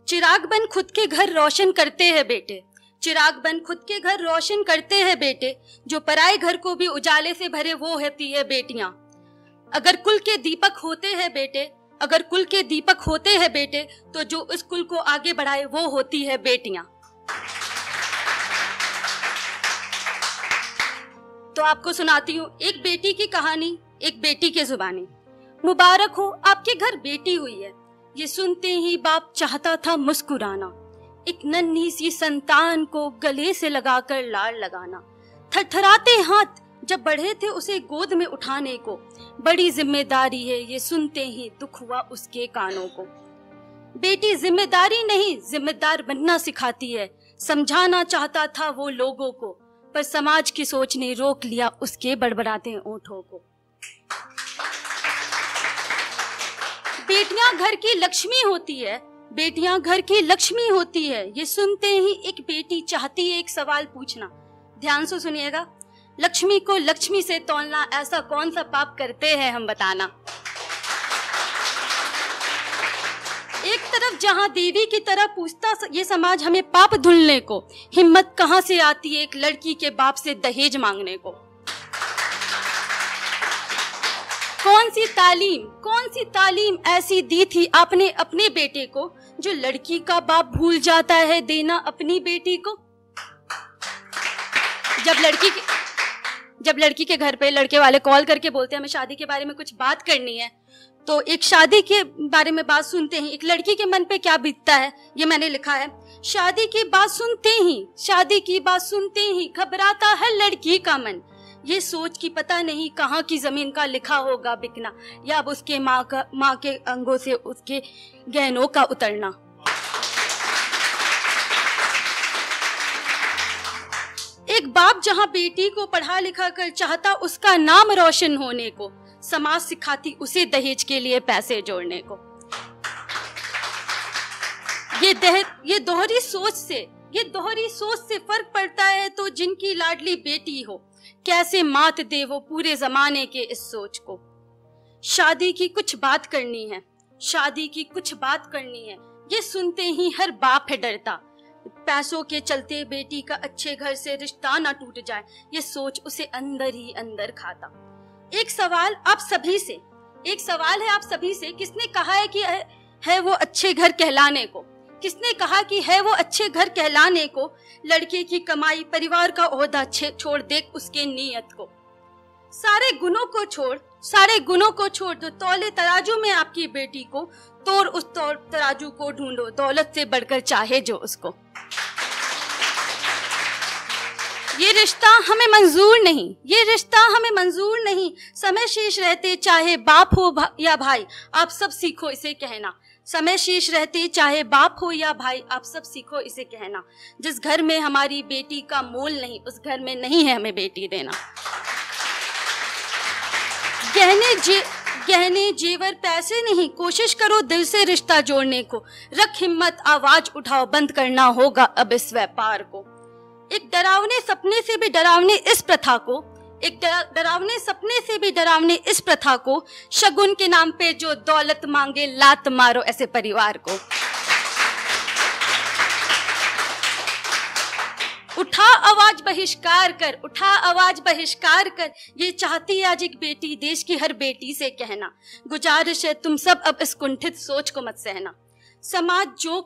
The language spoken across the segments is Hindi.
चिराग बन खुद के घर रोशन करते हैं बेटे, चिराग बन खुद के घर रोशन करते हैं बेटे, जो पराए घर को भी उजाले से भरे वो होती है बेटियां। अगर कुल के दीपक होते हैं बेटे, अगर कुल के दीपक होते हैं बेटे, तो जो इस कुल को आगे बढ़ाए वो होती है बेटियां। तो आपको सुनाती हूँ एक बेटी की कहानी, एक बेटी के जुबानी। मुबारक हो आपके घर बेटी हुई है, ये सुनते ही बाप चाहता था मुस्कुराना, एक नन्ही सी संतान को गले से लगाकर लाड़ लगाना। थरथराते हाथ जब बढ़े थे उसे गोद में उठाने को, बड़ी जिम्मेदारी है ये सुनते ही दुख हुआ उसके कानों को। बेटी जिम्मेदारी नहीं जिम्मेदार बनना सिखाती है, समझाना चाहता था वो लोगों को, पर समाज की सोच ने रोक लिया उसके बड़बड़ाते ओंठों को। बेटियां घर की लक्ष्मी होती है, बेटियां घर की लक्ष्मी होती है, ये सुनते ही एक बेटी चाहती है एक सवाल पूछना। ध्यान से सुनिएगा। लक्ष्मी को लक्ष्मी से तौलना, ऐसा कौन सा पाप करते हैं हम बताना। एक तरफ जहां देवी की तरह पूछता ये समाज हमें पाप धुलने को, हिम्मत कहां से आती है एक लड़की के बाप से दहेज मांगने को। कौन सी तालीम ऐसी दी थी आपने अपने बेटे को, जो लड़की का बाप भूल जाता है देना अपनी बेटी को। जब लड़की के घर पे लड़के वाले कॉल करके बोलते हैं हमें शादी के बारे में कुछ बात करनी है, तो एक शादी के बारे में बात सुनते ही एक लड़की के मन पे क्या बीतता है ये मैंने लिखा है। शादी की बात सुनते ही घबराता है लड़की का मन, ये सोच की पता नहीं कहाँ की जमीन का लिखा होगा बिकना, या अब उसके माँ के अंगों से उसके गहनों का उतरना। एक बाप जहाँ बेटी को पढ़ा लिखा कर चाहता उसका नाम रोशन होने को, समाज सिखाती उसे दहेज के लिए पैसे जोड़ने को। ये दोहरी सोच से फर्क पड़ता है तो जिनकी लाडली बेटी हो, कैसे मात दे वो पूरे जमाने के इस सोच को। शादी की कुछ बात करनी है, ये सुनते ही हर बाप है डरता, पैसों के चलते बेटी का अच्छे घर से रिश्ता ना टूट जाए, ये सोच उसे अंदर ही अंदर खाता। एक सवाल है आप सभी से, किसने कहा है कि है वो अच्छे घर कहलाने को, किसने कहा कि है वो अच्छे घर कहलाने को। लड़के की कमाई परिवार का ओहदा छोड़ देख उसके नीयत को, सारे गुनों को छोड़ दो तौले तराजू में आपकी बेटी को, तोड़ उस तराजू को ढूंढो दौलत से बढ़कर चाहे जो उसको। ये रिश्ता हमें मंजूर नहीं, समय शेष रहते चाहे बाप हो या भाई, आप सब सीखो इसे कहना। समय शेष रहते चाहे बाप हो या भाई, आप सब सीखो इसे कहना। जिस घर में हमारी बेटी का मोल नहीं, उस घर में नहीं है हमें बेटी देना। गहने जेवर पैसे नहीं, कोशिश करो दिल से रिश्ता जोड़ने को। रख हिम्मत आवाज उठाओ, बंद करना होगा अब इस व्यापार को। एक डरावने सपने से भी डरावने इस प्रथा को, शगुन के नाम पे जो दौलत मांगे लात मारो ऐसे परिवार को। उठा आवाज बहिष्कार कर, ये चाहती है आज एक बेटी देश की हर बेटी से कहना। गुजारिश है तुम सब अब इस कुंठित सोच को मत सहना। समाज जो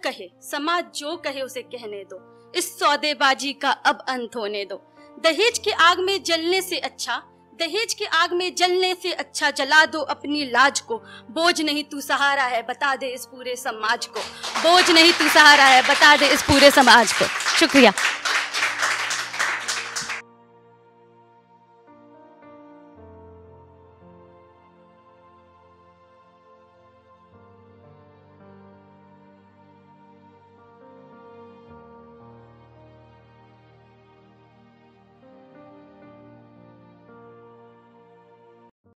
कहे उसे कहने दो, इस सौदेबाजी का अब अंत होने दो। दहेज की आग में जलने से अच्छा जला दो अपनी लाज को। बोझ नहीं तू सहारा है बता दे इस पूरे समाज को, शुक्रिया।